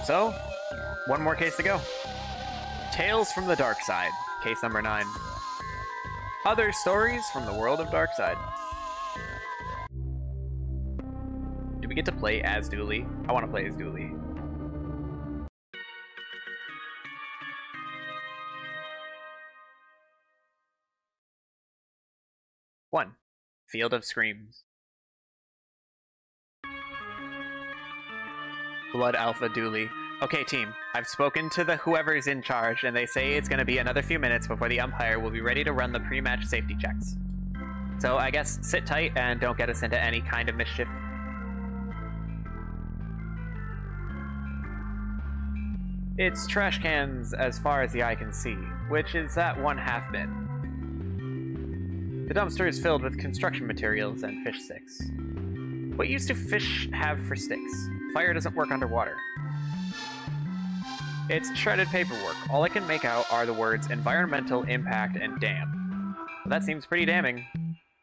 So, one more case to go. Tales from the Dark Side, case number 9. Other stories from the world of Darkside. Do we get to play as Dooley? I want to play as Dooley. One, Field of Screams. Blood Alpha Dooley. Okay, team, I've spoken to the whoever's in charge, and they say it's going to be another few minutes before the umpire will be ready to run the pre-match safety checks. So I guess sit tight and don't get us into any kind of mischief. It's trash cans as far as the eye can see, which is that one half bit. The dumpster is filled with construction materials and fish sticks. What use do fish have for sticks? Fire doesn't work underwater. It's shredded paperwork. All I can make out are the words environmental impact and dam. Well, that seems pretty damning.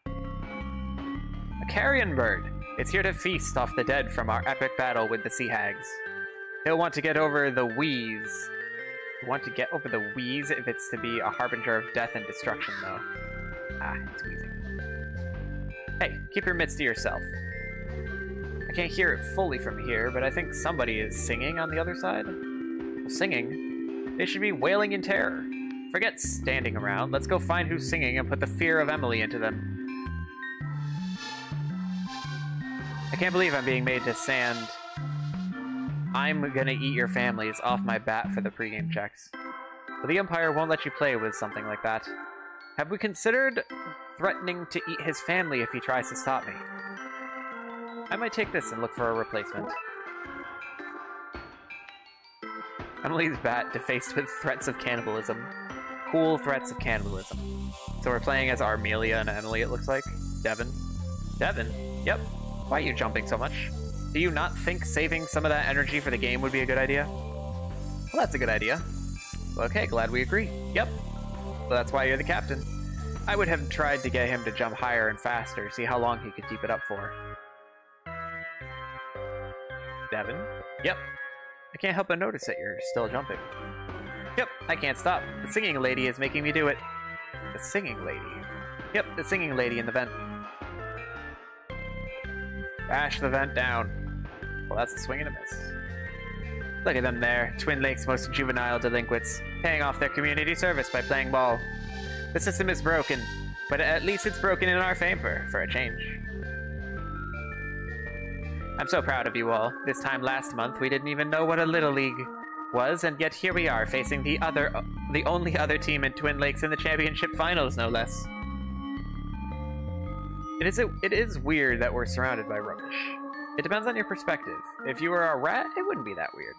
A carrion bird. It's here to feast off the dead from our epic battle with the Sea Hags. He'll want to get over the wheeze. Want to get over the wheeze if it's to be a harbinger of death and destruction, though. Ah, it's wheezing. Hey, keep your mitts to yourself. I can't hear it fully from here, but I think somebody is singing on the other side. Singing? They should be wailing in terror. Forget standing around. Let's go find who's singing and put the fear of Emily into them. I can't believe I'm being made to stand. I'm gonna eat your families off my bat for the pregame checks. But the umpire won't let you play with something like that. Have we considered threatening to eat his family if he tries to stop me? I might take this and look for a replacement. Emily's bat defaced with threats of cannibalism. Cool threats of cannibalism. So we're playing as Armelia and Emily, it looks like. Devon. Devon? Yep. Why are you jumping so much? Do you not think saving some of that energy for the game would be a good idea? Well, that's a good idea. Okay, glad we agree. Yep. So that's why you're the captain. I would have tried to get him to jump higher and faster, see how long he could keep it up for. Devon? Yep. I can't help but notice that you're still jumping. Yep, I can't stop. The singing lady is making me do it. The singing lady? Yep, the singing lady in the vent. Bash the vent down. Well, that's a swing and a miss. Look at them there, Twin Lakes' most juvenile delinquents, paying off their community service by playing ball. The system is broken, but at least it's broken in our favor, for a change. I'm so proud of you all. This time last month, we didn't even know what a Little League was, and yet here we are, facing the only other team in Twin Lakes in the championship finals, no less. It is weird that we're surrounded by rubbish. It depends on your perspective. If you were a rat, it wouldn't be that weird.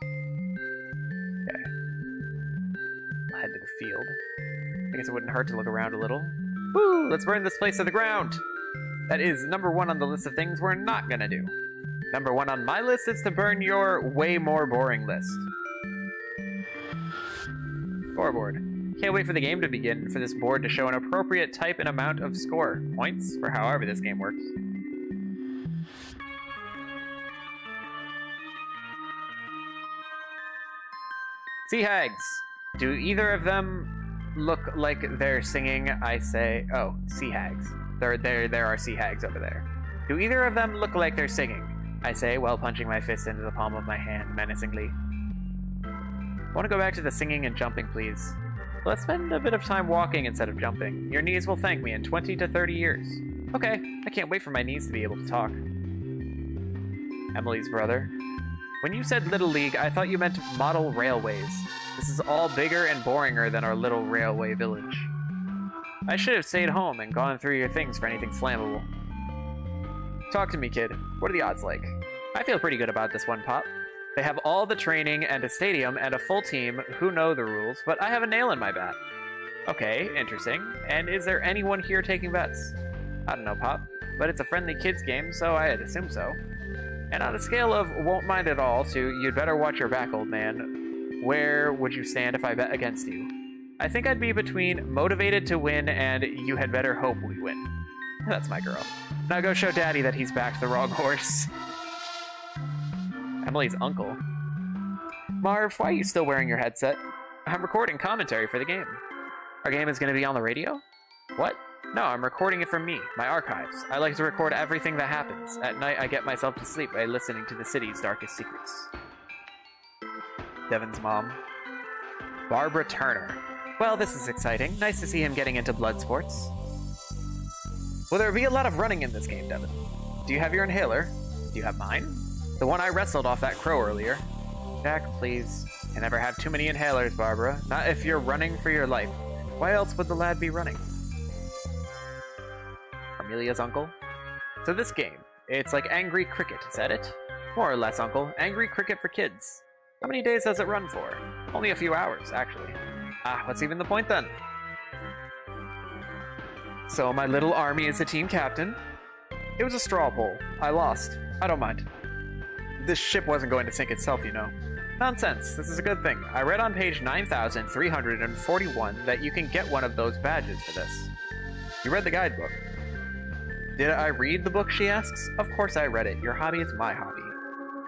Okay. I'll head to the field. I guess it wouldn't hurt to look around a little. Woo! Let's burn this place to the ground! That is number 1 on the list of things we're not gonna do. Number 1 on my list is to burn your way more boring list. Scoreboard. Can't wait for the game to begin for this board to show an appropriate type and amount of score points for however this game works. Sea Hags. Do either of them look like they're singing? I say, oh, Sea Hags. There are Sea Hags over there. Do either of them look like they're singing? I say while punching my fist into the palm of my hand menacingly. I want to go back to the singing and jumping, please. Let's spend a bit of time walking instead of jumping. Your knees will thank me in 20 to 30 years. Okay, I can't wait for my knees to be able to talk. Emily's brother. When you said Little League, I thought you meant model railways. This is all bigger and boringer than our little railway village. I should have stayed home and gone through your things for anything flammable. Talk to me, kid. What are the odds like? I feel pretty good about this one, Pop. They have all the training and a stadium and a full team who know the rules, but I have a nail in my bat. Okay, interesting. And is there anyone here taking bets? I don't know, Pop, but it's a friendly kids game, so I'd assume so. And on a scale of won't mind at all to you'd better watch your back, old man, where would you stand if I bet against you? I think I'd be between motivated to win and you had better hope we win. That's my girl. Now go show Daddy that he's backed the wrong horse. Emily's uncle. Marv, why are you still wearing your headset? I'm recording commentary for the game. Our game is going to be on the radio? What? No, I'm recording it from me, my archives. I like to record everything that happens. At night, I get myself to sleep by listening to the city's darkest secrets. Devon's mom. Barbara Turner. Well, this is exciting. Nice to see him getting into blood sports. Will there be a lot of running in this game, Devon? Do you have your inhaler? Do you have mine? The one I wrestled off that crow earlier. Jack, please. You never have too many inhalers, Barbara. Not if you're running for your life. Why else would the lad be running? Armelia's uncle. So this game, it's like Angry Cricket, is that it? More or less, uncle. Angry Cricket for kids. How many days does it run for? Only a few hours, actually. Ah, what's even the point then? So my little army is the team captain. It was a straw poll. I lost. I don't mind. This ship wasn't going to sink itself, you know. Nonsense. This is a good thing. I read on page 9,341 that you can get one of those badges for this. You read the guidebook. Did I read the book, she asks? Of course I read it. Your hobby is my hobby.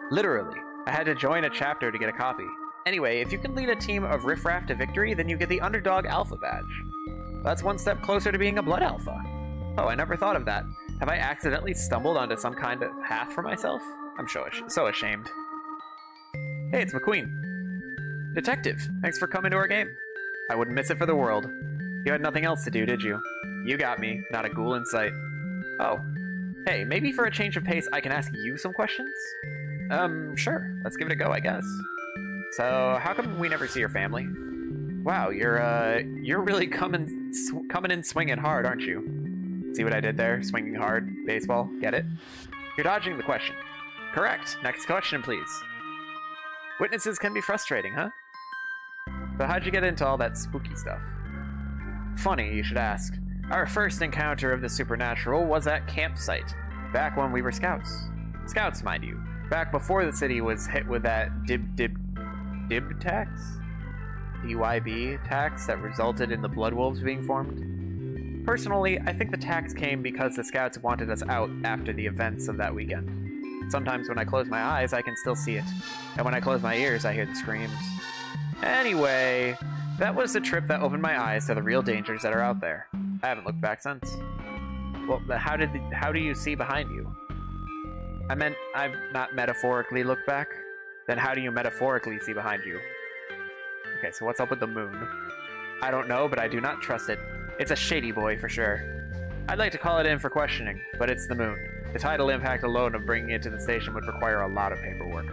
Literally. I had to join a chapter to get a copy. Anyway, if you can lead a team of riffraff to victory, then you get the Underdog Alpha badge. That's one step closer to being a Blood Alpha. Oh, I never thought of that. Have I accidentally stumbled onto some kind of path for myself? I'm so ashamed. Hey, it's McQueen. Detective, thanks for coming to our game. I wouldn't miss it for the world. You had nothing else to do, did you? You got me, not a ghoul in sight. Oh. Hey, maybe for a change of pace, I can ask you some questions? Sure. Let's give it a go, I guess. So, how come we never see your family? Wow, you're really coming in swinging hard, aren't you? See what I did there? Swinging hard, baseball, get it? You're dodging the question. Correct. Next question, please. Witnesses can be frustrating, huh? But how'd you get into all that spooky stuff? Funny, you should ask. Our first encounter of the supernatural was at campsite, back when we were scouts. Scouts, mind you. Back before the city was hit with that dib tax? DYB tax that resulted in the Blood Wolves being formed. Personally, I think the tax came because the scouts wanted us out after the events of that weekend. Sometimes when I close my eyes, I can still see it. And when I close my ears, I hear the screams. Anyway, that was the trip that opened my eyes to the real dangers that are out there. I haven't looked back since. Well, how do you see behind you? I meant I've not metaphorically looked back. Then how do you metaphorically see behind you? Okay, so what's up with the moon? I don't know, but I do not trust it. It's a shady boy for sure. I'd like to call it in for questioning, but it's the moon. The tidal impact alone of bringing it to the station would require a lot of paperwork.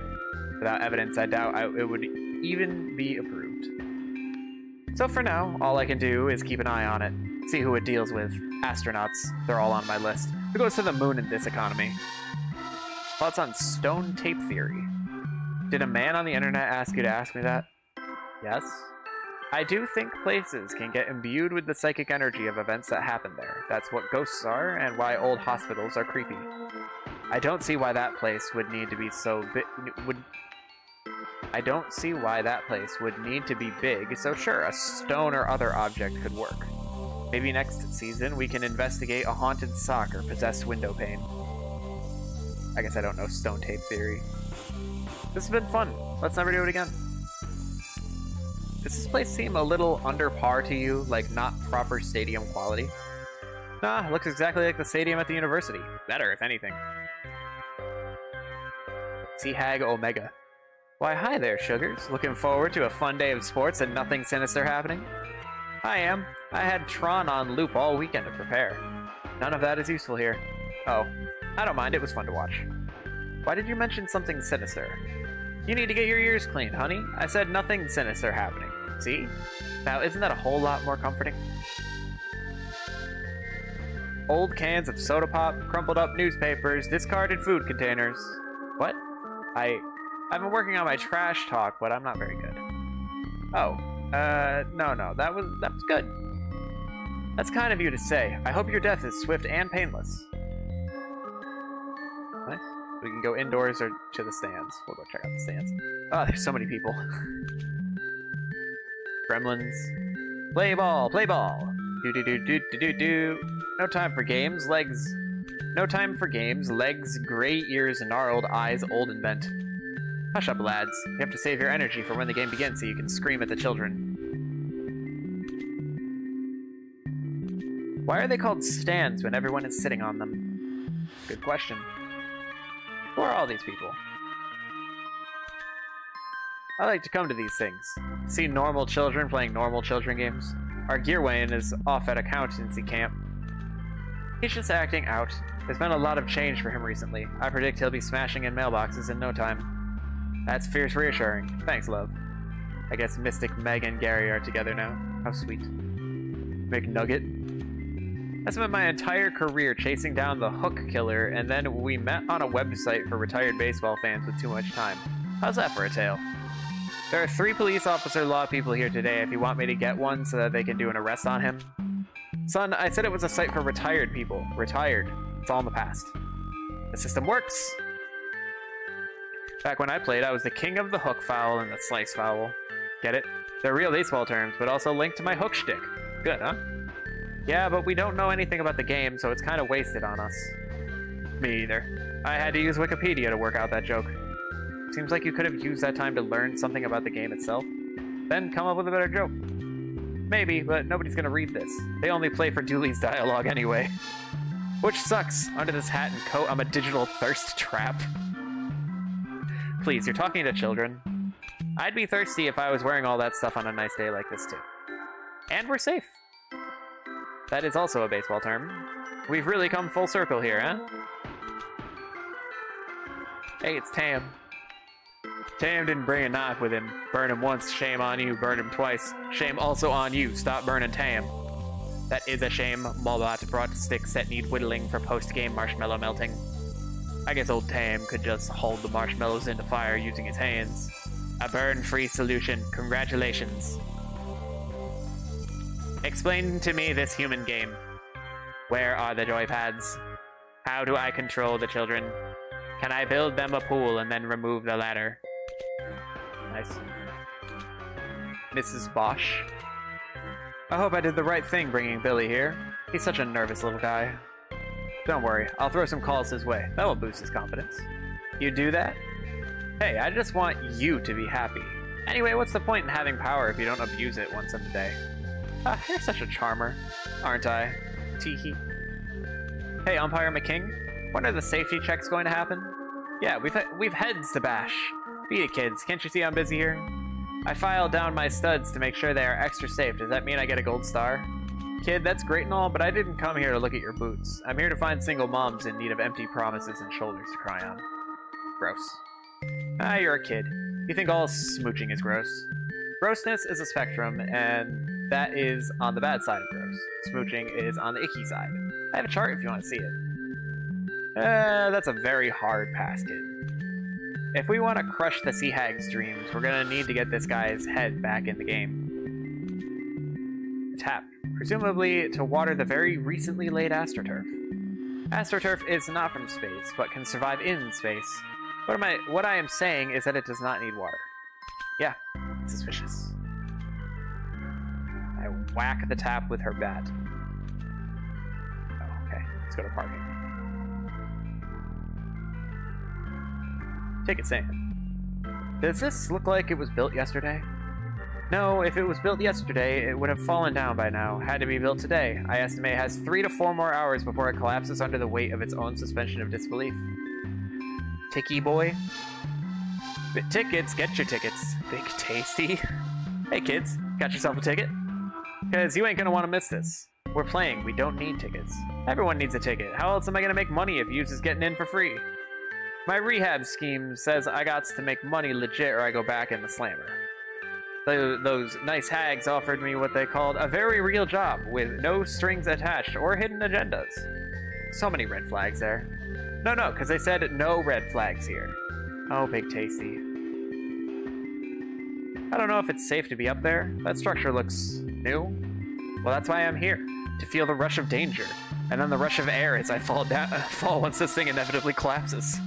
Without evidence, I doubt it would even be approved. So for now, all I can do is keep an eye on it, see who it deals with. Astronauts, they're all on my list. Who goes to the moon in this economy? Thoughts on stone tape theory? Did a man on the internet ask you to ask me that? Yes. I do think places can get imbued with the psychic energy of events that happen there. That's what ghosts are, and why old hospitals are creepy. I don't see why that place would need to be so big. I don't see why that place would need to be big, so sure, a stone or other object could work. Maybe next season we can investigate a haunted sock or possessed window pane. I guess I don't know stone tape theory. This has been fun. Let's never do it again. Does this place seem a little under par to you, like not proper stadium quality? Nah, it looks exactly like the stadium at the university. Better, if anything. Sea Hag Omega. Why, hi there, sugars. Looking forward to a fun day of sports and nothing sinister happening? I am. I had Tron on loop all weekend to prepare. None of that is useful here. Oh, I don't mind. It was fun to watch. Why did you mention something sinister? You need to get your ears cleaned, honey. I said nothing sinister happening. See? Now, isn't that a whole lot more comforting? Old cans of soda pop, crumpled up newspapers, discarded food containers. What? I've been working on my trash talk, but I'm not very good. Oh, no, that was good. That's kind of you to say. I hope your death is swift and painless. What? We can go indoors or to the stands. We'll go check out the stands. Oh, there's so many people. Gremlins. Play ball, play ball. Do. No time for games, legs. No time for games, legs, gray ears, gnarled eyes, old and bent. Hush up, lads. You have to save your energy for when the game begins so you can scream at the children. Why are they called stands when everyone is sitting on them? Good question. Who are all these people? I like to come to these things. See normal children playing normal children games. Our Gearwain is off at accountancy camp. He's just acting out. There's been a lot of change for him recently. I predict he'll be smashing in mailboxes in no time. That's fierce reassuring. Thanks, love. I guess Mystic, Meg, and Gary are together now. How sweet. McNugget. I spent my entire career chasing down the hook killer, and then we met on a website for retired baseball fans with too much time. How's that for a tale? There are 3 police officer law people here today if you want me to get one so that they can do an arrest on him. Son, I said it was a site for retired people. Retired. It's all in the past. The system works! Back when I played, I was the king of the hook foul and the slice foul. Get it? They're real baseball terms, but also linked to my hook shtick. Good, huh? Yeah, but we don't know anything about the game, so it's kind of wasted on us. Me either. I had to use Wikipedia to work out that joke. Seems like you could have used that time to learn something about the game itself. Then come up with a better joke. Maybe, but nobody's gonna read this. They only play for Dooley's dialogue anyway. Which sucks. Under this hat and coat, I'm a digital thirst trap. Please, you're talking to children. I'd be thirsty if I was wearing all that stuff on a nice day like this, too. And we're safe. That is also a baseball term. We've really come full circle here, huh? Hey, it's Tam. Tam didn't bring a knife with him. Burn him once, shame on you. Burn him twice, shame also on you. Stop burning Tam. That is a shame. Mobot brought sticks that need whittling for post-game marshmallow melting. I guess old Tam could just hold the marshmallows into fire using his hands. A burn-free solution. Congratulations. Explain to me this human game. Where are the joypads? How do I control the children? Can I build them a pool and then remove the ladder? Nice. Mrs. Bosch. I hope I did the right thing bringing Billy here. He's such a nervous little guy. Don't worry, I'll throw some calls his way. That will boost his confidence. You do that? Hey, I just want you to be happy. Anyway, what's the point in having power if you don't abuse it once in a day? Ah, you're such a charmer, aren't I? Teehee. Hey, Umpire McKing, when are the safety checks going to happen? Yeah, we've heads to bash. Beat it, kids. Can't you see I'm busy here? I filed down my studs to make sure they are extra safe. Does that mean I get a gold star? Kid, that's great and all, but I didn't come here to look at your boots. I'm here to find single moms in need of empty promises and shoulders to cry on. Gross. Ah, you're a kid. You think all smooching is gross. Grossness is a spectrum, and that is on the bad side of gross. Smooching is on the icky side. I have a chart if you want to see it. That's a very hard pass, kid. If we want to crush the Sea Hags' dreams, we're gonna need to get this guy's head back in the game. Tap. Presumably to water the very recently laid astroturf. Astroturf is not from space, but can survive in space. What I am saying is that it does not need water. Yeah, suspicious. I whack the tap with her bat. Oh, okay. Let's go to parking. Ticket sand. Does this look like it was built yesterday? No, if it was built yesterday, it would have fallen down by now. Had to be built today. I estimate it has 3 to 4 more hours before it collapses under the weight of its own suspension of disbelief. Ticky boy? Tickets, get your tickets. Big tasty. Hey kids, got yourself a ticket? Because you ain't gonna want to miss this. We're playing, we don't need tickets. Everyone needs a ticket. How else am I gonna make money if you's is getting in for free? My rehab scheme says I got to make money legit or I go back in the slammer. Those nice hags offered me what they called a very real job with no strings attached or hidden agendas. So many red flags there. No, because they said no red flags here. Oh, big tasty. I don't know if it's safe to be up there. That structure looks new. Well, that's why I'm here. To feel the rush of danger. And then the rush of air as I fall once this thing inevitably collapses.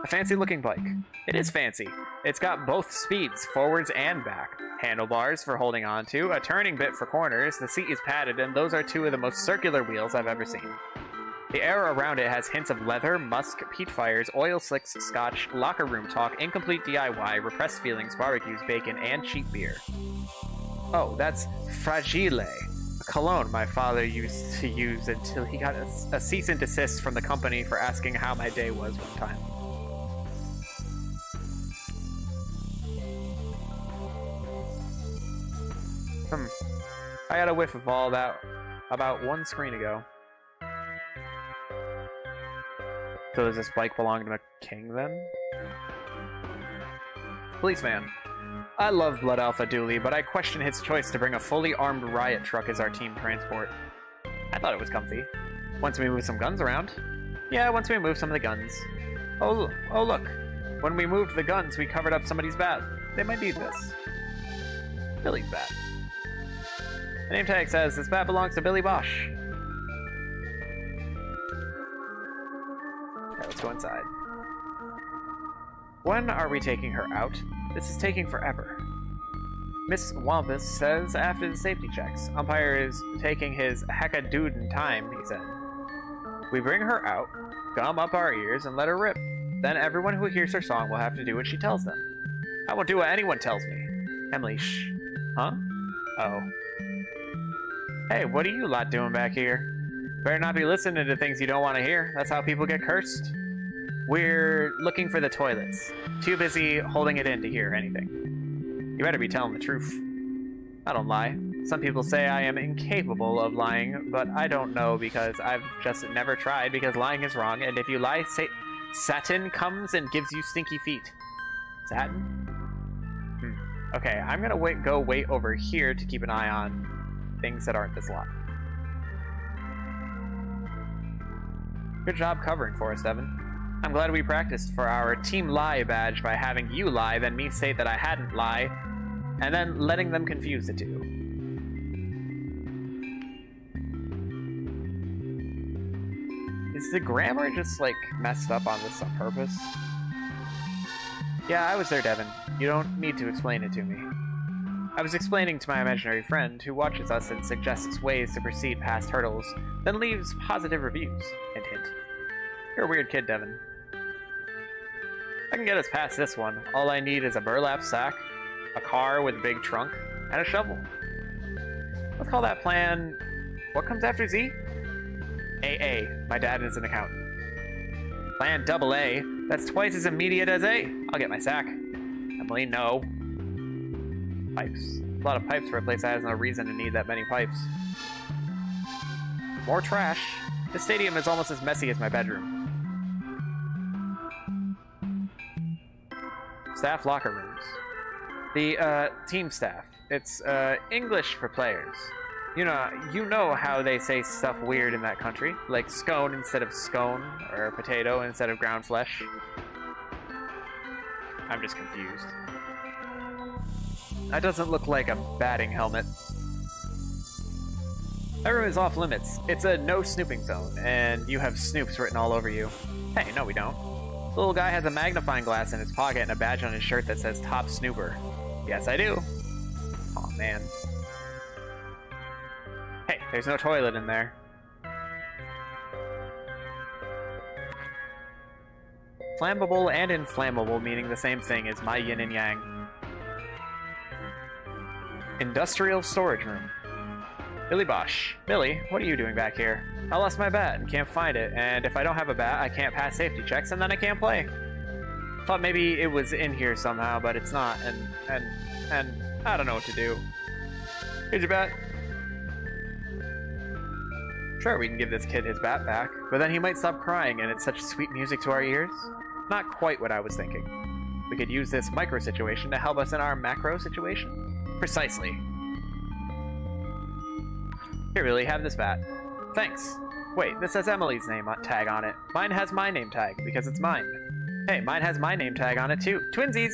A fancy looking bike. It is fancy. It's got both speeds, forwards and back. Handlebars for holding on to, a turning bit for corners, the seat is padded, and those are 2 of the most circular wheels I've ever seen. The air around it has hints of leather, musk, peat fires, oil slicks, scotch, locker room talk, incomplete DIY, repressed feelings, barbecues, bacon, and cheap beer. Oh, that's Fragile, a cologne my father used to use until he got a cease and desist from the company for asking how my day was one time. I got a whiff of all that about one screen ago. So does this bike belong to a king then? Policeman. I love Blood Alpha Dooley, but I question his choice to bring a fully armed riot truck as our team transport. I thought it was comfy. Once we move some guns around. Yeah, once we move some of the guns. Oh look. When we moved the guns, we covered up somebody's bat. They might need this. Billy's bat. The name tag says this bat belongs to Billy Bosch. Okay, let's go inside. When are we taking her out? This is taking forever. Miss Wampus says after the safety checks. Umpire is taking his heckadoodin time, he said. We bring her out, gum up our ears, and let her rip. Then everyone who hears her song will have to do what she tells them. I won't do what anyone tells me. Emily, shh. Huh? Oh. Hey, what are you lot doing back here? Better not be listening to things you don't want to hear. That's how people get cursed. We're looking for the toilets. Too busy holding it in to hear anything. You better be telling the truth. I don't lie. Some people say I am incapable of lying, but I don't know because I've just never tried because lying is wrong, and if you lie, Satan comes and gives you stinky feet. Satan? Okay, I'm gonna wait over here to keep an eye on things that aren't this lot. Good job covering for us, Devon. I'm glad we practiced for our Team Lie badge by having you lie, then me say that I hadn't lied, and then letting them confuse the two. Is the grammar just, like, messed up on this on purpose? Yeah, I was there, Devon. You don't need to explain it to me. I was explaining to my imaginary friend, who watches us and suggests ways to proceed past hurdles, then leaves positive reviews. Hint, hint. You're a weird kid, Devon. I can get us past this one. All I need is a burlap sack, a car with a big trunk, and a shovel. Let's call that plan... What comes after Z? AA. My dad is an accountant. Plan double A. That's twice as immediate as A. I'll get my sack. Emily, no. Pipes. A lot of pipes for a place that has no reason to need that many pipes. More trash. This stadium is almost as messy as my bedroom. Staff locker rooms. The, team staff. It's, English for players. You know how they say stuff weird in that country. Like scone instead of scone, or potato instead of ground flesh. I'm just confused. That doesn't look like a batting helmet. That room is off limits. It's a no snooping zone, and you have snoops written all over you. Hey, no we don't. The little guy has a magnifying glass in his pocket and a badge on his shirt that says Top Snooper. Yes, I do. Aw, man. Hey, there's no toilet in there. Flammable and inflammable meaning the same thing as my yin and yang. Industrial storage room. Billy Bosch. Billy, what are you doing back here? I lost my bat and can't find it, and if I don't have a bat, I can't pass safety checks, and then I can't play. Thought maybe it was in here somehow, but it's not, and I don't know what to do. Here's your bat. Sure, we can give this kid his bat back, but then he might stop crying, and it's such sweet music to our ears. Not quite what I was thinking. We could use this micro situation to help us in our macro situation. Precisely. Here, Billy, have this bat. Thanks. Wait, this has Emily's name tag on it. Mine has my name tag, because it's mine. Hey, mine has my name tag on it, too. Twinsies!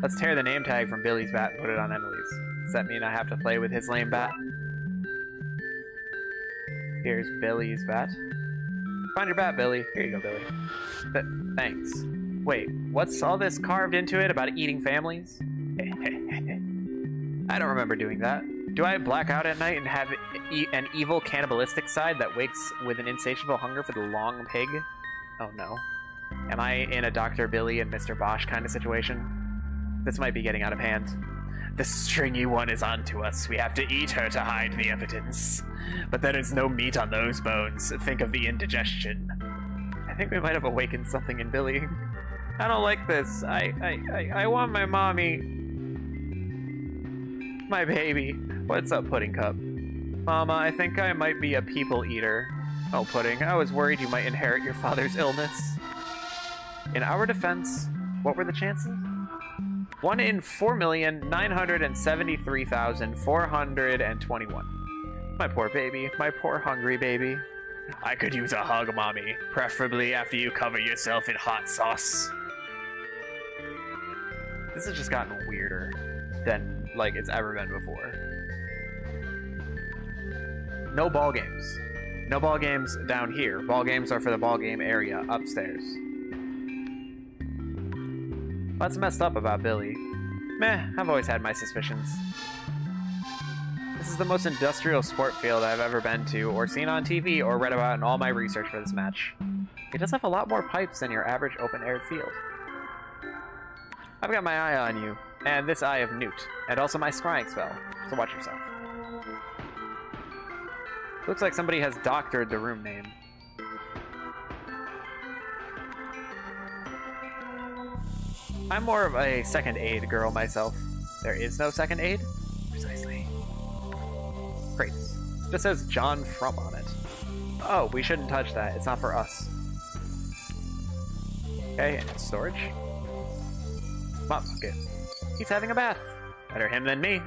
Let's tear the name tag from Billy's bat and put it on Emily's. Does that mean I have to play with his lame bat? Here's Billy's bat. Find your bat, Billy. Here you go, Billy. Thanks. Wait, what's all this carved into it about eating families? I don't remember doing that. Do I black out at night and have an evil cannibalistic side that wakes with an insatiable hunger for the long pig? Oh no. Am I in a Dr. Billy and Mr. Bosch kind of situation? This might be getting out of hand. The stringy one is onto us. We have to eat her to hide the evidence. But there is no meat on those bones. Think of the indigestion. I think we might have awakened something in Billy. I don't like this. I want my mommy. My baby. What's up, Pudding Cup? Mama, I think I might be a people eater. Oh, Pudding, I was worried you might inherit your father's illness. In our defense, what were the chances? 1 in 4,973,421. My poor baby. My poor hungry baby. I could use a hug, Mommy. Preferably after you cover yourself in hot sauce. This has just gotten weirder than, like, it's ever been before. No ball games. No ball games down here. Ball games are for the ball game area upstairs. What's messed up about Billy? Meh, I've always had my suspicions. This is the most industrial sport field I've ever been to, or seen on TV, or read about in all my research for this match. It does have a lot more pipes than your average open-aired field. I've got my eye on you, and this eye of Newt, and also my scrying spell, so watch yourself. Looks like somebody has doctored the room name. I'm more of a second aid girl myself. There is no second aid? Precisely. Crates. Just says John From on it. Oh, we shouldn't touch that. It's not for us. Okay, and storage. Mop bucket. He's having a bath. Better him than me.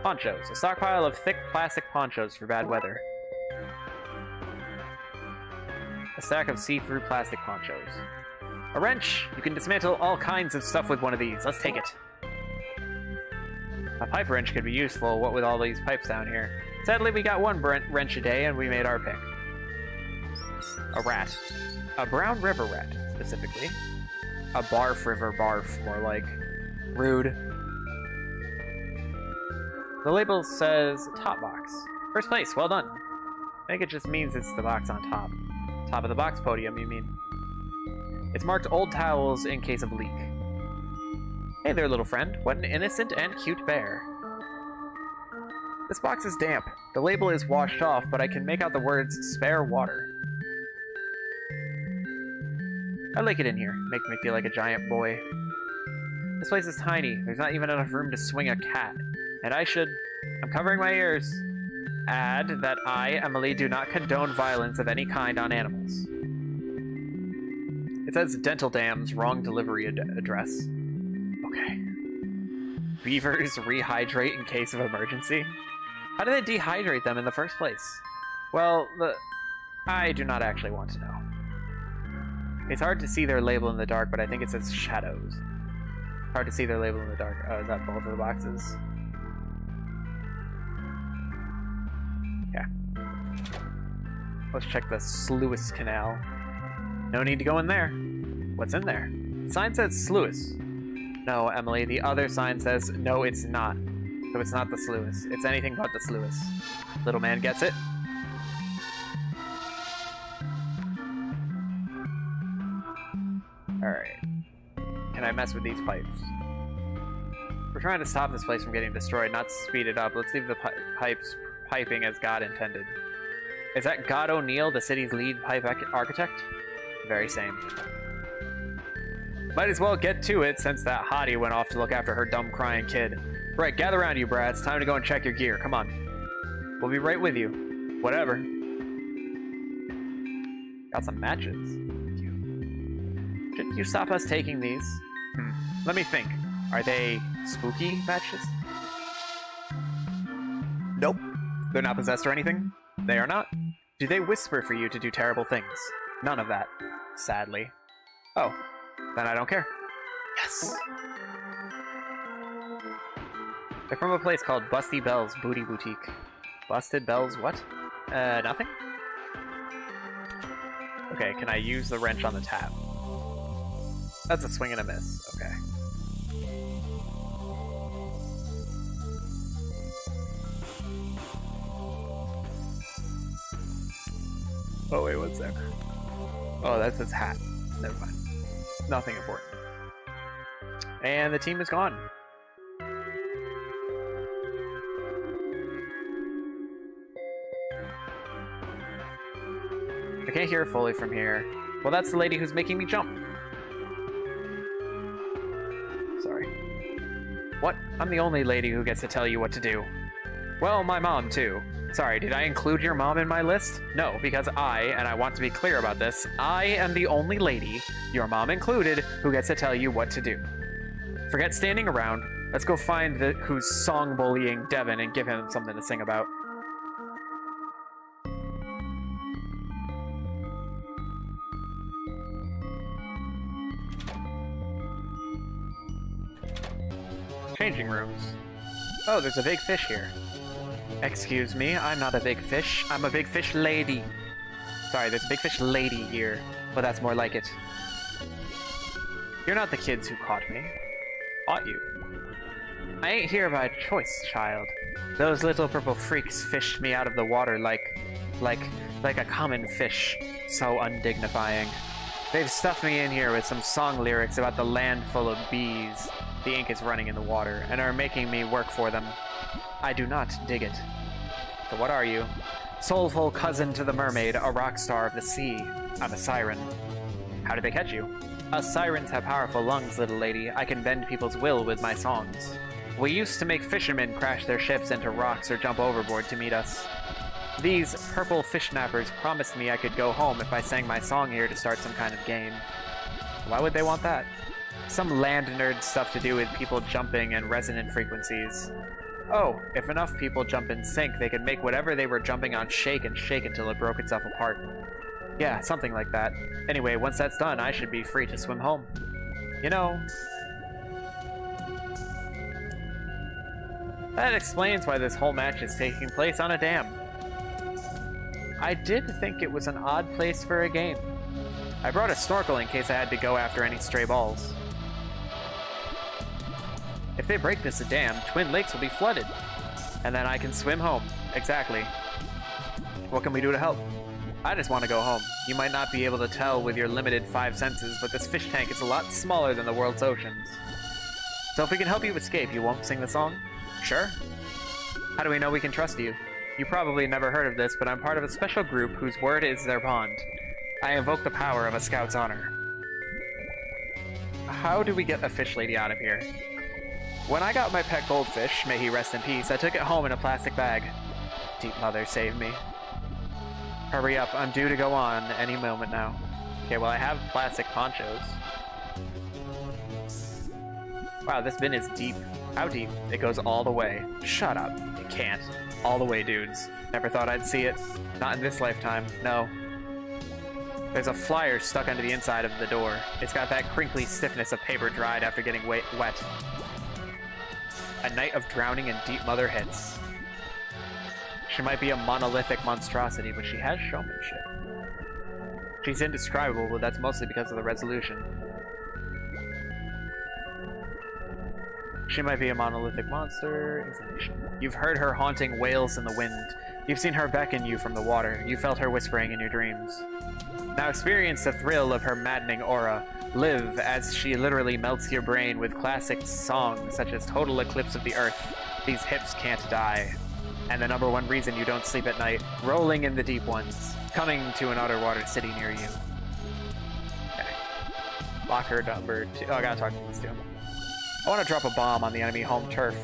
Ponchos. A stockpile of thick plastic ponchos for bad weather. A stack of see-through plastic ponchos. A wrench! You can dismantle all kinds of stuff with one of these. Let's take it. A pipe wrench could be useful, what with all these pipes down here. Sadly, we got one wrench a day, and we made our pick. A rat. A brown river rat, specifically. A barf river barf, more like. Rude. The label says top box. First place, well done. I think it just means it's the box on top. Top of the box podium, you mean. It's marked old towels in case of leak. Hey there, little friend. What an innocent and cute bear. This box is damp. The label is washed off, but I can make out the words spare water. I like it in here. It makes me feel like a giant boy. This place is tiny. There's not even enough room to swing a cat. And I'm covering my ears. Add that I, Emily, do not condone violence of any kind on animals. It says dental dams, wrong delivery address. Okay. Beavers rehydrate in case of emergency? How do they dehydrate them in the first place? Well, I do not actually want to know. It's hard to see their label in the dark, but I think it says shadows. Hard to see their label in the dark. Oh, is that both of the boxes? Yeah. Let's check the Sluice Canal. No need to go in there. What's in there? The sign says Sluice. No, Emily, the other sign says no, it's not. So it's not the Sluice. It's anything but the Sluice. Little man gets it. Alright. Can I mess with these pipes? We're trying to stop this place from getting destroyed, not to speed it up. Let's leave the pipes piping as God intended. Is that God O'Neill, the city's lead pipe architect? Very same. Might as well get to it since that hottie went off to look after her dumb crying kid. Right, gather around you brats. Time to go and check your gear. Come on. We'll be right with you. Whatever. Got some matches. Shouldn't you stop us taking these? Let me think. Are they spooky matches? Nope. They're not possessed or anything? They are not. Do they whisper for you to do terrible things? None of that. Sadly. Oh. Then I don't care. Yes! They're from a place called Busty Bell's Booty Boutique. Busted Bell's what? Nothing? Okay, can I use the wrench on the tap? That's a swing and a miss. Okay. Oh, wait, what's that? Oh, that's his hat. Never mind. Nothing important. And the team is gone. I can't hear fully from here. Well, that's the lady who's making me jump. Sorry. What? I'm the only lady who gets to tell you what to do. Well, my mom, too. Sorry, did I include your mom in my list? No, because and I want to be clear about this, I am the only lady, your mom included, who gets to tell you what to do. Forget standing around. Let's go find who's song bullying Devon and give him something to sing about. Changing rooms. Oh, there's a big fish here. Excuse me, I'm not a big fish. I'm a big fish lady. Sorry, there's a big fish lady here, but that's more like it. You're not the kids who caught me. Caught you. I ain't here by choice, child. Those little purple freaks fished me out of the water like a common fish. So undignifying. They've stuffed me in here with some song lyrics about the land full of bees. The ink is running in the water, and are making me work for them. I do not dig it. So what are you? Soulful cousin to the mermaid, a rock star of the sea. I'm a siren. How did they catch you? Us sirens have powerful lungs, little lady. I can bend people's will with my songs. We used to make fishermen crash their ships into rocks or jump overboard to meet us. These purple fish nappers promised me I could go home if I sang my song here to start some kind of game. Why would they want that? Some land nerd stuff to do with people jumping and resonant frequencies. Oh, if enough people jump in sync, they could make whatever they were jumping on shake and shake until it broke itself apart. Yeah, something like that. Anyway, once that's done, I should be free to swim home. You know... That explains why this whole match is taking place on a dam. I did think it was an odd place for a game. I brought a snorkel in case I had to go after any stray balls. If they break this dam, Twin Lakes will be flooded. And then I can swim home. Exactly. What can we do to help? I just want to go home. You might not be able to tell with your limited 5 senses, but this fish tank is a lot smaller than the world's oceans. So if we can help you escape, you won't sing the song? Sure. How do we know we can trust you? You probably never heard of this, but I'm part of a special group whose word is their bond. I invoke the power of a scout's honor. How do we get a fish lady out of here? When I got my pet goldfish, may he rest in peace, I took it home in a plastic bag. Deep Mother, save me. Hurry up, I'm due to go on any moment now. Okay, well I have plastic ponchos. Wow, this bin is deep. How deep? It goes all the way. Shut up. It can't. All the way, dudes. Never thought I'd see it. Not in this lifetime, no. There's a flyer stuck under the inside of the door. It's got that crinkly stiffness of paper dried after getting wet. A night of drowning and Deep Mother hits. She might be a monolithic monstrosity, but she has showmanship. She's indescribable, but that's mostly because of the resolution. She might be a monolithic monster. Information. You've heard her haunting wails in the wind. You've seen her beckon you from the water. You felt her whispering in your dreams. Now experience the thrill of her maddening aura. Live as she literally melts your brain with classic songs such as Total Eclipse of the Earth, These Hips Can't Die, and the #1 reason you don't sleep at night, Rolling in the Deep Ones, coming to an underwater city near you. Okay. Locker number 2. Oh, I gotta talk to these two. I want to drop a bomb on the enemy home turf,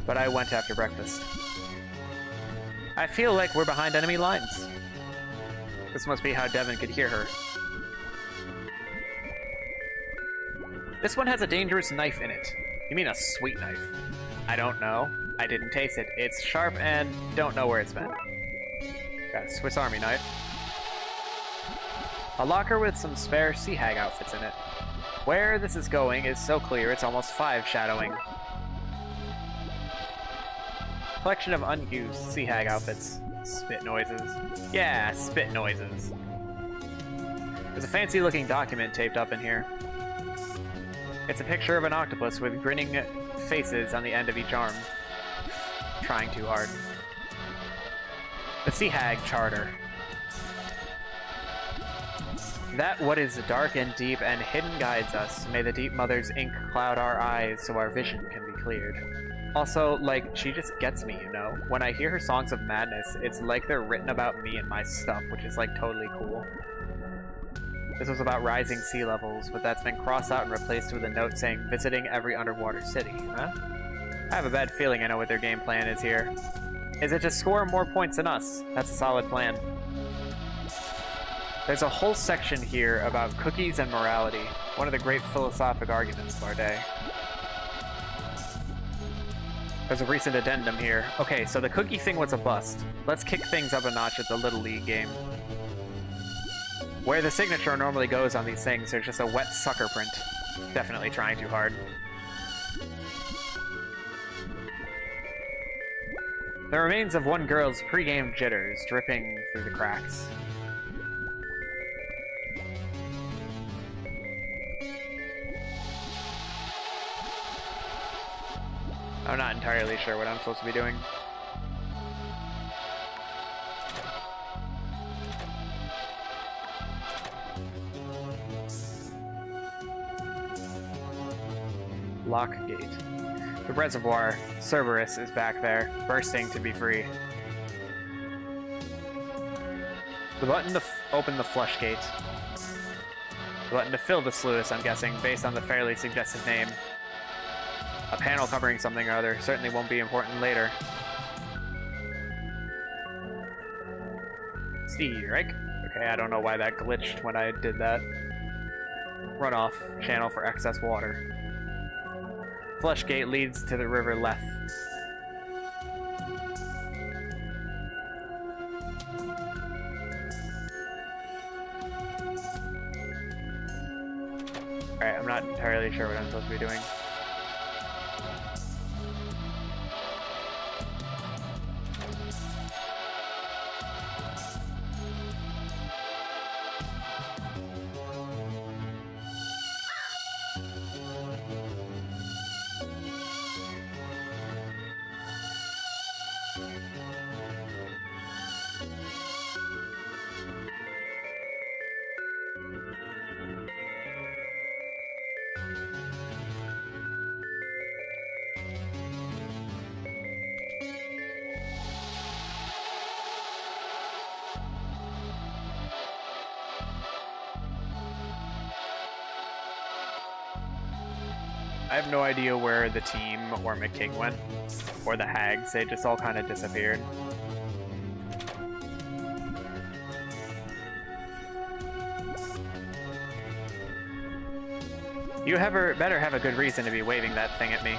but I went after breakfast. I feel like we're behind enemy lines. This must be how Devon could hear her. This one has a dangerous knife in it. You mean a sweet knife? I don't know. I didn't taste it. It's sharp and don't know where it's been. Got a Swiss Army knife. A locker with some spare Sea Hag outfits in it. Where this is going is so clear it's almost 5 shadowing. Collection of unused Sea Hag outfits. Spit noises. Yeah, spit noises. There's a fancy looking document taped up in here. It's a picture of an octopus with grinning faces on the end of each arm. Trying too hard. The Sea Hag Charter. That what is dark and deep and hidden guides us. May the deep mother's ink cloud our eyes so our vision can be cleared. Also, like, she just gets me, you know? When I hear her songs of madness, it's like they're written about me and my stuff, which is, like, totally cool. This was about rising sea levels, but that's been crossed out and replaced with a note saying, visiting every underwater city, huh? I have a bad feeling I know what their game plan is here. Is it to score more points than us? That's a solid plan. There's a whole section here about cookies and morality, one of the great philosophic arguments of our day. There's a recent addendum here. Okay, so the cookie thing was a bust. Let's kick things up a notch at the Little League game. Where the signature normally goes on these things, there's just a wet sucker print. Definitely trying too hard. The remains of one girl's pre-game jitters dripping through the cracks. I'm not entirely sure what I'm supposed to be doing. Lock gate. The reservoir, Cerberus, is back there, bursting to be free. The button to open the flush gate. The button to fill the sluice, I'm guessing, based on the fairly suggestive name. A panel covering something or other certainly won't be important later. See, right? Okay, I don't know why that glitched when I did that. Runoff channel for excess water. Flush gate leads to the river left. Alright, I'm not entirely sure what I'm supposed to be doing. I have no idea where the team or McKing went, or the Hags. They just all kind of disappeared. You better have a good reason to be waving that thing at me.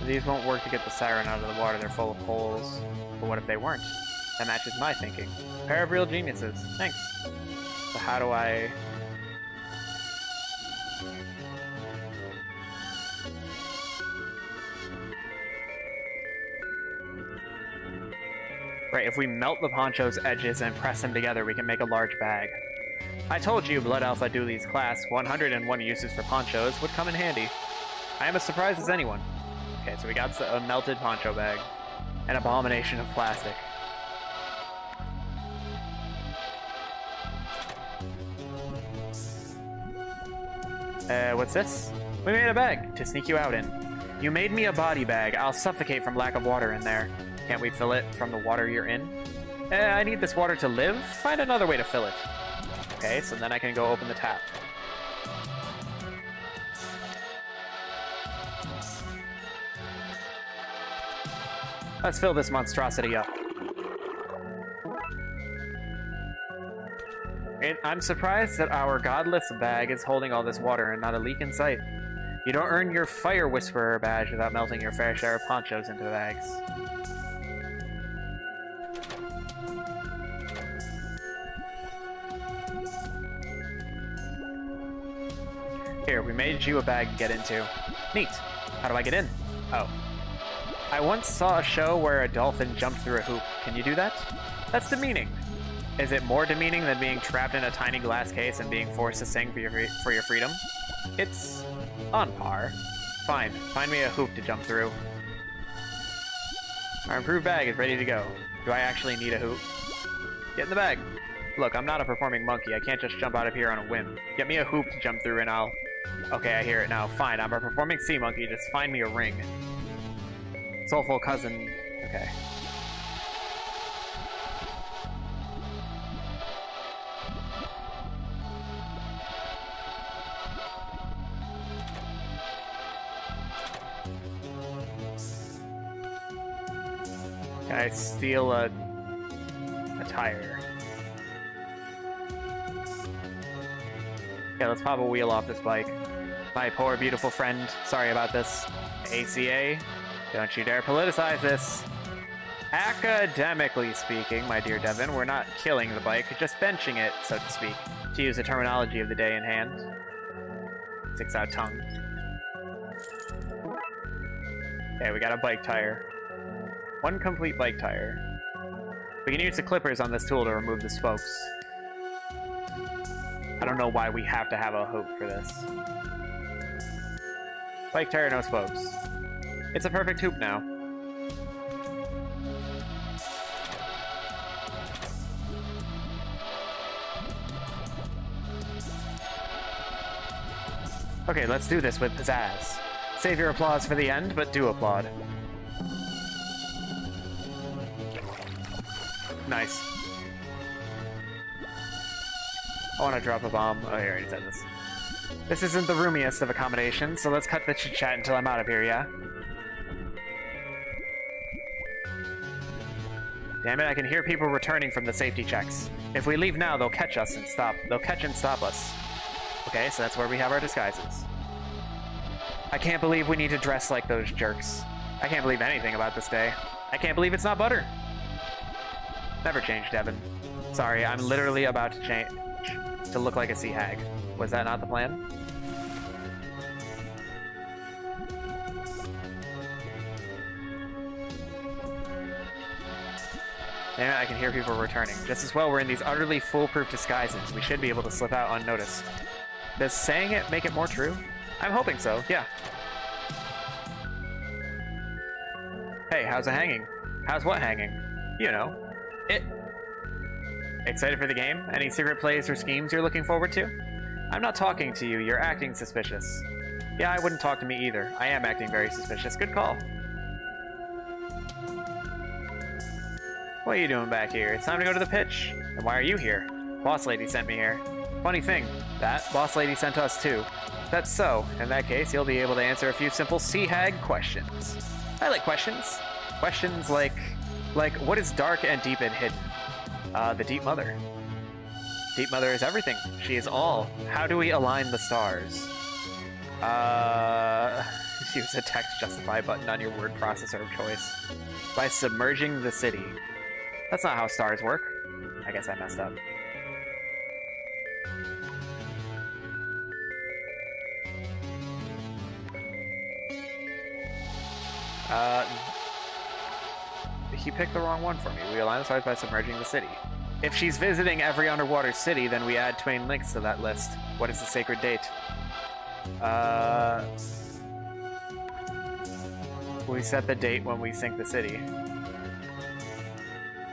These won't work to get the siren out of the water, they're full of holes. But what if they weren't? That matches my thinking. Pair of real geniuses. Thanks. So how do I... Right, if we melt the poncho's edges and press them together, we can make a large bag. I told you Blood Alpha Dooley's class, 101 uses for ponchos, would come in handy. I am as surprised as anyone. Okay, so we got a melted poncho bag. An abomination of plastic. What's this? We made a bag to sneak you out in. You made me a body bag. I'll suffocate from lack of water in there. Can't we fill it from the water you're in? I need this water to live. Find another way to fill it. Okay, so then I can go open the tap. Let's fill this monstrosity up. I'm surprised that our godless bag is holding all this water and not a leak in sight. You don't earn your Fire Whisperer badge without melting your fair share of ponchos into the bags. Here, we made you a bag to get into. Neat. How do I get in? Oh. I once saw a show where a dolphin jumped through a hoop. Can you do that? That's demeaning. Is it more demeaning than being trapped in a tiny glass case and being forced to sing for your freedom? It's on par. Fine. Find me a hoop to jump through. Our improved bag is ready to go. Do I actually need a hoop? Get in the bag. Look, I'm not a performing monkey. I can't just jump out of here on a whim. Get me a hoop to jump through and I'll... Okay, I hear it now. Fine, I'm a performing sea monkey. Just find me a ring. Soulful cousin. Okay. Can I steal a tire? Okay, let's pop a wheel off this bike. My poor, beautiful friend. Sorry about this. ACA, don't you dare politicize this. Academically speaking, my dear Devon, we're not killing the bike, just benching it, so to speak, to use the terminology of the day in hand. Sticks out tongue. Okay, we got a bike tire. One complete bike tire. We can use the clippers on this tool to remove the spokes. I don't know why we have to have a hoop for this. Bike tire, no spokes. It's a perfect hoop now. Okay, let's do this with pizzazz. Save your applause for the end, but do applaud. Nice. I want to drop a bomb. Oh, I already said this. This isn't the roomiest of accommodations, so let's cut the chit-chat until I'm out of here, yeah? Damn it, I can hear people returning from the safety checks. If we leave now, they'll catch us and stop. They'll catch and stop us. Okay, so that's where we have our disguises. I can't believe we need to dress like those jerks. I can't believe anything about this day. I can't believe it's not butter. Never change, Devon. Sorry, I'm literally about to change to look like a Sea Hag. Was that not the plan? Damn it, I can hear people returning. Just as well we're in these utterly foolproof disguises. We should be able to slip out unnoticed. Does saying it make it more true? I'm hoping so, yeah. Hey, how's it hanging? How's what hanging? You know. It. Excited for the game? Any secret plays or schemes you're looking forward to? I'm not talking to you, you're acting suspicious. Yeah, I wouldn't talk to me either. I am acting very suspicious. Good call. What are you doing back here? It's time to go to the pitch. And why are you here? Boss lady sent me here. Funny thing, that boss lady sent us too. That's so. In that case, you'll be able to answer a few simple Sea Hag questions. I like questions. Questions like what is dark and deep and hidden? The Deep Mother. Deep Mother is everything. She is all. How do we align the stars? Use a text justify button on your word processor of choice. By submerging the city. That's not how stars work. I guess I messed up. He picked the wrong one for me. We align the stars by submerging the city. If she's visiting every underwater city, then we add twin links to that list. What is the sacred date? We set the date when we sink the city.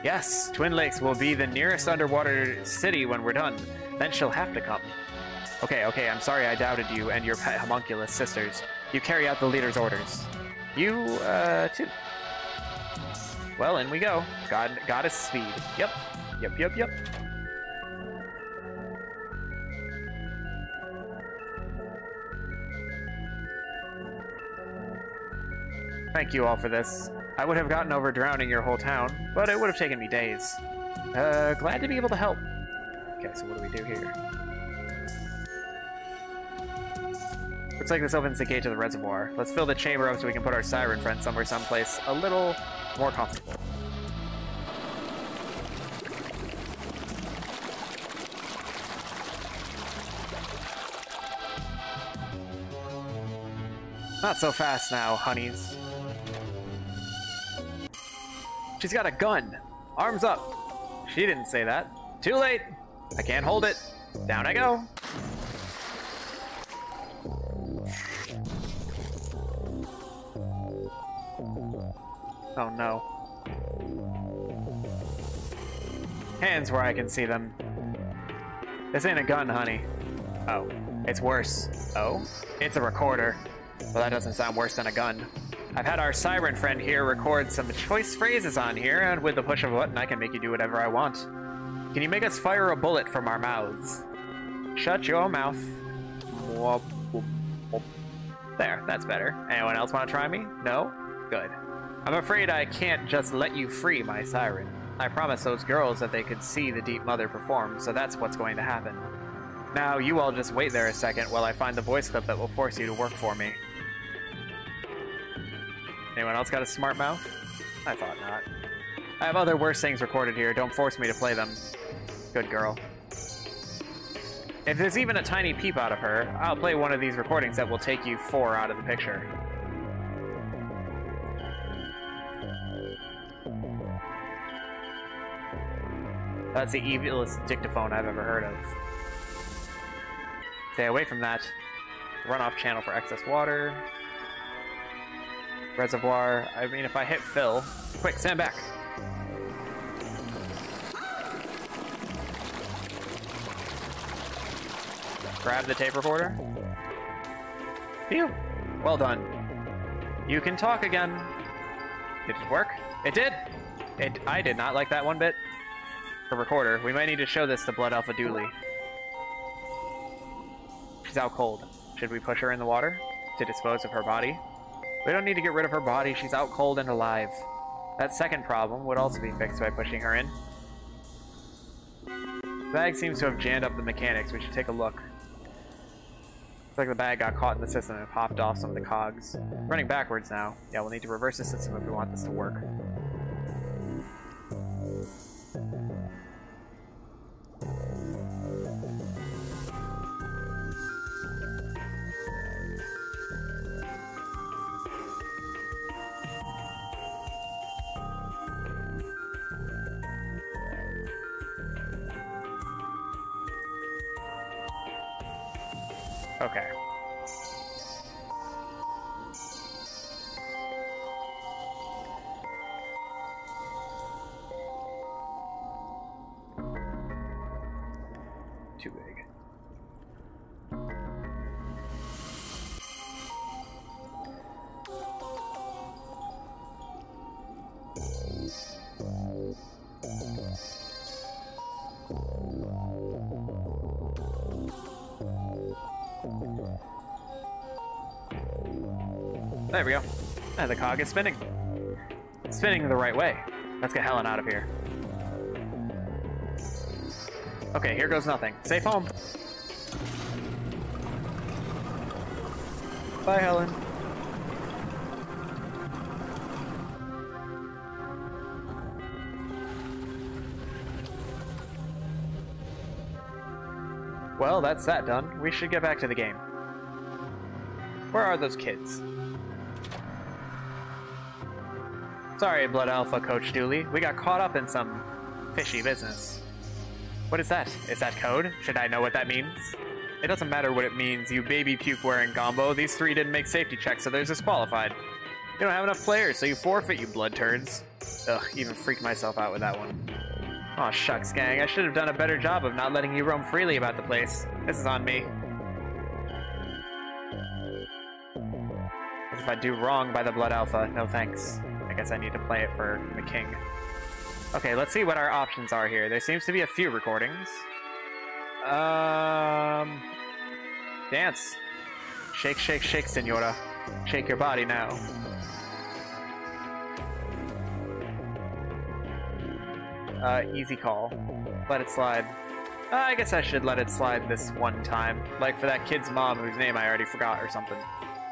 Yes, Twin Lakes will be the nearest underwater city when we're done. Then she'll have to come. Okay, I'm sorry I doubted you and your pet homunculus sisters. You carry out the leader's orders. You, too. Well, in we go. Goddess speed. Yep. Thank you all for this. I would have gotten over drowning your whole town, but it would have taken me days. Glad to be able to help. Okay, so what do we do here? Looks like this opens the gate to the reservoir. Let's fill the chamber up so we can put our siren friend someplace a little more comfortable. Not so fast now, honeys. She's got a gun. Arms up. She didn't say that. Too late. I can't hold it. Down I go. Oh no. Hands where I can see them. This ain't a gun, honey. Oh, it's worse. Oh? It's a recorder. Well, that doesn't sound worse than a gun. I've had our siren friend here record some choice phrases on here, and with the push of a button, I can make you do whatever I want. Can you make us fire a bullet from our mouths? Shut your mouth. There, that's better. Anyone else want to try me? No? Good. I'm afraid I can't just let you free, my siren. I promised those girls that they could see the Deep Mother perform, so that's what's going to happen. Now, you all just wait there a second while I find the voice clip that will force you to work for me. Anyone else got a smart mouth? I thought not. I have other worse things recorded here. Don't force me to play them. Good girl. If there's even a tiny peep out of her, I'll play one of these recordings that will take you 4 out of the picture. That's the evilest dictaphone I've ever heard of. Stay away from that. Runoff channel for excess water. Reservoir. I mean, if I hit fill... Quick, stand back! Grab the tape recorder. Phew! Well done. You can talk again. Did it work? It did! I did not like that one bit. The recorder. We might need to show this to Blood Alpha Dooley. She's out cold. Should we push her in the water to dispose of her body? We don't need to get rid of her body. She's out cold and alive. That second problem would also be fixed by pushing her in. The bag seems to have jammed up the mechanics. We should take a look. Looks like the bag got caught in the system and popped off some of the cogs. Running backwards now. Yeah, we'll need to reverse the system if we want this to work. Okay. Too big. There we go. And the cog is spinning. It's spinning the right way. Let's get Helen out of here. Okay, here goes nothing. Safe home. Bye, Helen. Well, that's that done. We should get back to the game. Where are those kids? Sorry, Blood Alpha Coach Dooley. We got caught up in some fishy business. What is that? Is that code? Should I know what that means? It doesn't matter what it means, you baby puke-wearing gombo. These 3 didn't make safety checks, so they're disqualified. You don't have enough players, so you forfeit, you blood turds. Ugh, even freaked myself out with that one. Aw, shucks, gang. I should have done a better job of not letting you roam freely about the place. This is on me. As if I do wrong by the Blood Alpha. No thanks. I guess I need to play it for the king. Okay, let's see what our options are here. There seems to be a few recordings. Dance. Shake, shake, shake, senora. Shake your body now. Easy call. Let it slide. I guess I should let it slide this one time. Like for that kid's mom whose name I already forgot or something.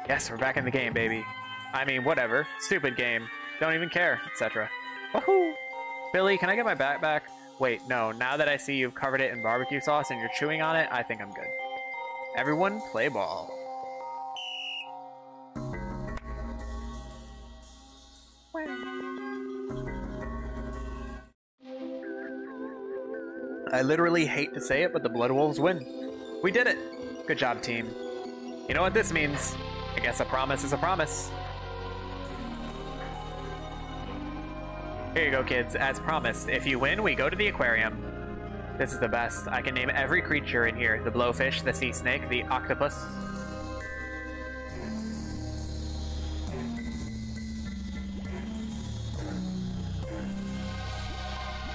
Yes, we're back in the game, baby. I mean, whatever. Stupid game. Don't even care, etc. Woohoo! Billy, can I get my bat back? Wait, no. Now that I see you've covered it in barbecue sauce and you're chewing on it, I think I'm good. Everyone, play ball. I literally hate to say it, but the Blood Wolves win. We did it! Good job, team. You know what this means? I guess a promise is a promise. Here you go, kids. As promised, if you win, we go to the aquarium. This is the best. I can name every creature in here. The blowfish, the sea snake, the octopus.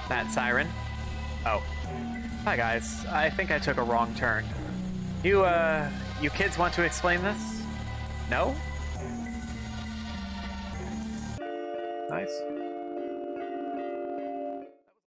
That siren. Oh. Hi, guys. I think I took a wrong turn. You kids want to explain this? No? Nice.